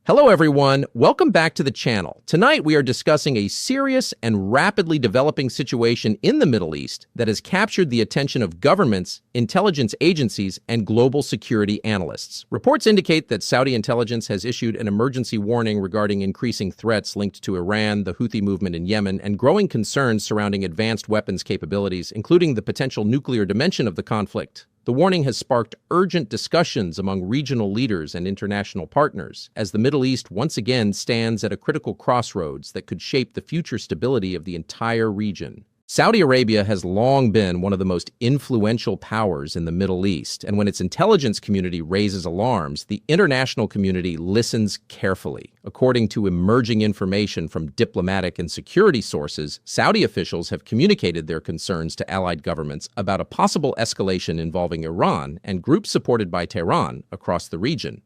Hello everyone, welcome back to the channel. Tonight we are discussing a serious and rapidly developing situation in the Middle East that has captured the attention of governments, intelligence agencies, and global security analysts. Reports indicate that Saudi intelligence has issued an emergency warning regarding increasing threats linked to Iran, the Houthi movement in Yemen, and growing concerns surrounding advanced weapons capabilities, including the potential nuclear dimension of the conflict. The warning has sparked urgent discussions among regional leaders and international partners, as the Middle East once again stands at a critical crossroads that could shape the future stability of the entire region. Saudi Arabia has long been one of the most influential powers in the Middle East, and when its intelligence community raises alarms, the international community listens carefully. According to emerging information from diplomatic and security sources, Saudi officials have communicated their concerns to allied governments about a possible escalation involving Iran and groups supported by Tehran across the region.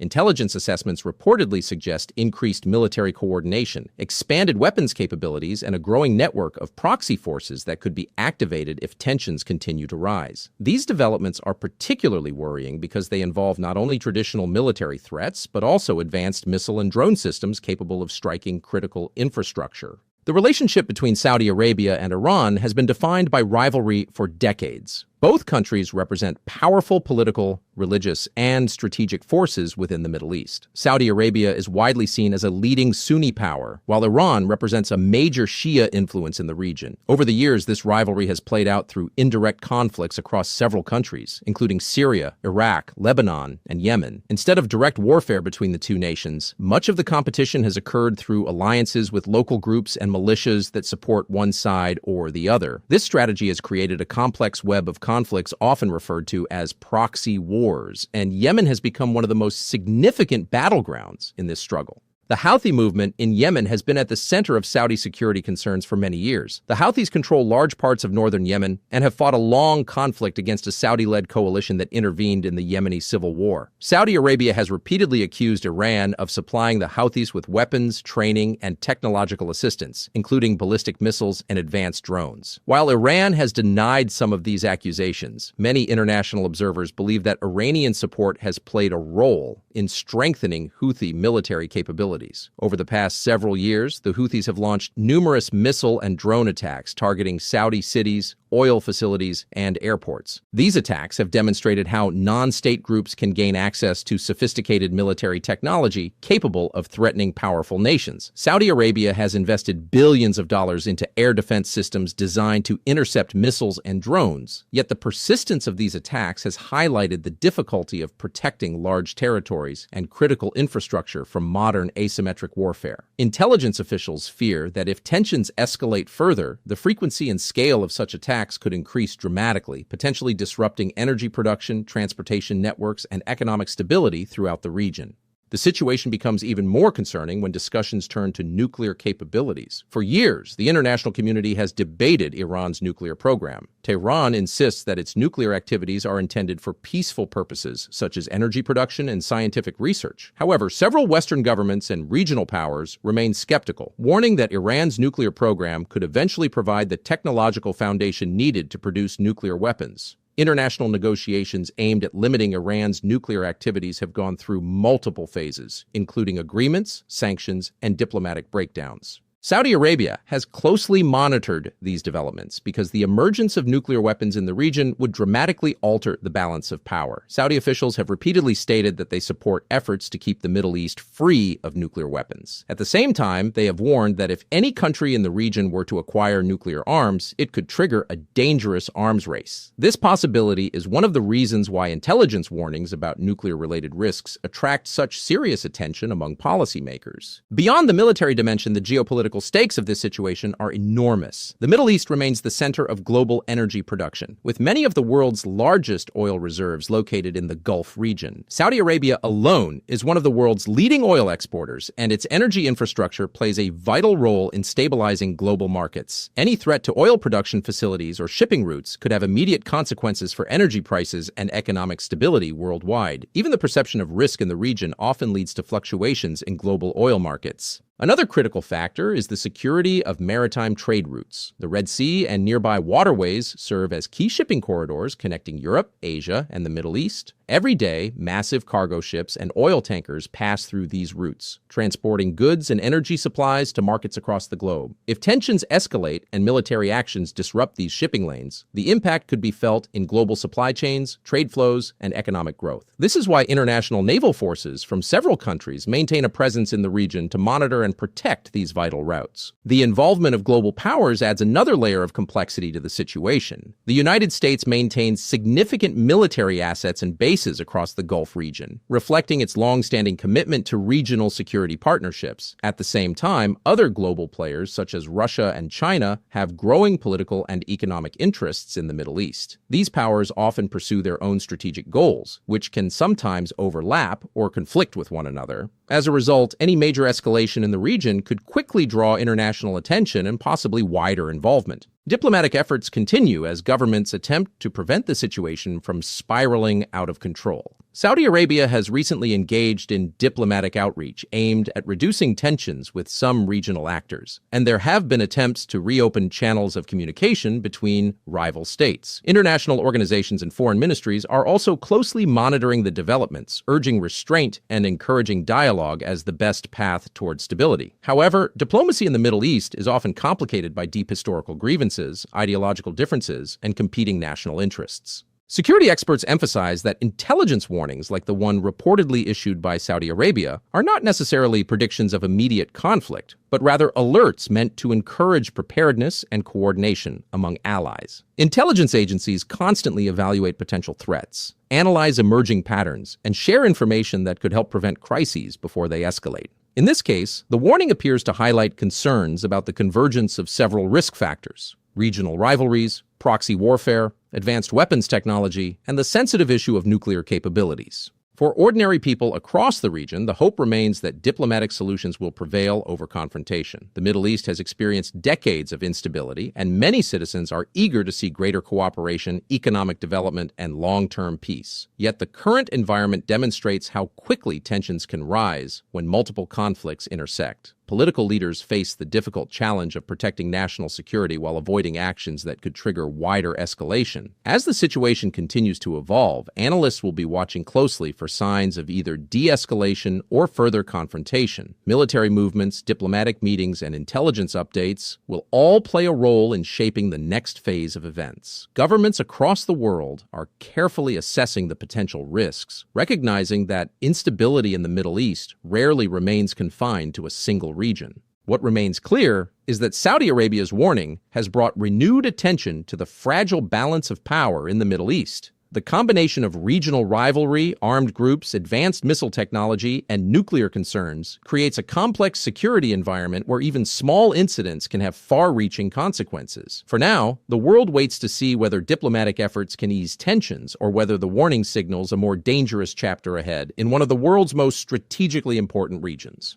Intelligence assessments reportedly suggest increased military coordination, expanded weapons capabilities, and a growing network of proxy forces that could be activated if tensions continue to rise. These developments are particularly worrying because they involve not only traditional military threats, but also advanced missile and drone systems capable of striking critical infrastructure. The relationship between Saudi Arabia and Iran has been defined by rivalry for decades. Both countries represent powerful political, religious, and strategic forces within the Middle East. Saudi Arabia is widely seen as a leading Sunni power, while Iran represents a major Shia influence in the region. Over the years, this rivalry has played out through indirect conflicts across several countries, including Syria, Iraq, Lebanon, and Yemen. Instead of direct warfare between the two nations, much of the competition has occurred through alliances with local groups and militias that support one side or the other. This strategy has created a complex web of conflicts often referred to as proxy wars, and Yemen has become one of the most significant battlegrounds in this struggle. The Houthi movement in Yemen has been at the center of Saudi security concerns for many years. The Houthis control large parts of northern Yemen and have fought a long conflict against a Saudi-led coalition that intervened in the Yemeni civil war. Saudi Arabia has repeatedly accused Iran of supplying the Houthis with weapons, training, and technological assistance, including ballistic missiles and advanced drones. While Iran has denied some of these accusations, many international observers believe that Iranian support has played a role in strengthening Houthi military capabilities. Over the past several years, the Houthis have launched numerous missile and drone attacks targeting Saudi cities, oil facilities, and airports. These attacks have demonstrated how non-state groups can gain access to sophisticated military technology capable of threatening powerful nations. Saudi Arabia has invested billions of dollars into air defense systems designed to intercept missiles and drones, yet the persistence of these attacks has highlighted the difficulty of protecting large territories and critical infrastructure from modern asymmetric warfare. Intelligence officials fear that if tensions escalate further, the frequency and scale of such attacks could increase dramatically, potentially disrupting energy production, transportation networks, and economic stability throughout the region. The situation becomes even more concerning when discussions turn to nuclear capabilities. For years, the international community has debated Iran's nuclear program. Tehran insists that its nuclear activities are intended for peaceful purposes, such as energy production and scientific research. However, several Western governments and regional powers remain skeptical, warning that Iran's nuclear program could eventually provide the technological foundation needed to produce nuclear weapons. International negotiations aimed at limiting Iran's nuclear activities have gone through multiple phases, including agreements, sanctions, and diplomatic breakdowns. Saudi Arabia has closely monitored these developments because the emergence of nuclear weapons in the region would dramatically alter the balance of power. Saudi officials have repeatedly stated that they support efforts to keep the Middle East free of nuclear weapons. At the same time, they have warned that if any country in the region were to acquire nuclear arms, it could trigger a dangerous arms race. This possibility is one of the reasons why intelligence warnings about nuclear-related risks attract such serious attention among policymakers. Beyond the military dimension, the geopolitical stakes of this situation are enormous. The Middle East remains the center of global energy production, with many of the world's largest oil reserves located in the Gulf region. Saudi Arabia alone is one of the world's leading oil exporters, and its energy infrastructure plays a vital role in stabilizing global markets. Any threat to oil production facilities or shipping routes could have immediate consequences for energy prices and economic stability worldwide. Even the perception of risk in the region often leads to fluctuations in global oil markets. Another critical factor is the security of maritime trade routes. The Red Sea and nearby waterways serve as key shipping corridors connecting Europe, Asia, and the Middle East. Every day, massive cargo ships and oil tankers pass through these routes, transporting goods and energy supplies to markets across the globe. If tensions escalate and military actions disrupt these shipping lanes, the impact could be felt in global supply chains, trade flows, and economic growth. This is why international naval forces from several countries maintain a presence in the region to monitor and protect these vital routes. The involvement of global powers adds another layer of complexity to the situation. The United States maintains significant military assets and bases across the Gulf region, reflecting its long-standing commitment to regional security partnerships. At the same time, other global players such as Russia and China have growing political and economic interests in the Middle East. These powers often pursue their own strategic goals, which can sometimes overlap or conflict with one another. As a result, any major escalation in the region could quickly draw international attention and possibly wider involvement. Diplomatic efforts continue as governments attempt to prevent the situation from spiraling out of control. Saudi Arabia has recently engaged in diplomatic outreach aimed at reducing tensions with some regional actors, and there have been attempts to reopen channels of communication between rival states. International organizations and foreign ministries are also closely monitoring the developments, urging restraint and encouraging dialogue as the best path toward stability. However, diplomacy in the Middle East is often complicated by deep historical grievances, ideological differences, and competing national interests. Security experts emphasize that intelligence warnings like the one reportedly issued by Saudi Arabia are not necessarily predictions of immediate conflict, but rather alerts meant to encourage preparedness and coordination among allies. Intelligence agencies constantly evaluate potential threats, analyze emerging patterns, and share information that could help prevent crises before they escalate. In this case, the warning appears to highlight concerns about the convergence of several risk factors: regional rivalries, proxy warfare, advanced weapons technology, and the sensitive issue of nuclear capabilities. For ordinary people across the region, the hope remains that diplomatic solutions will prevail over confrontation. The Middle East has experienced decades of instability, and many citizens are eager to see greater cooperation, economic development, and long-term peace. Yet the current environment demonstrates how quickly tensions can rise when multiple conflicts intersect. Political leaders face the difficult challenge of protecting national security while avoiding actions that could trigger wider escalation. As the situation continues to evolve, analysts will be watching closely for signs of either de-escalation or further confrontation. Military movements, diplomatic meetings, and intelligence updates will all play a role in shaping the next phase of events. Governments across the world are carefully assessing the potential risks, recognizing that instability in the Middle East rarely remains confined to a single region. What remains clear is that Saudi Arabia's warning has brought renewed attention to the fragile balance of power in the Middle East. The combination of regional rivalry, armed groups, advanced missile technology, and nuclear concerns creates a complex security environment where even small incidents can have far-reaching consequences. For now, the world waits to see whether diplomatic efforts can ease tensions or whether the warning signals a more dangerous chapter ahead in one of the world's most strategically important regions.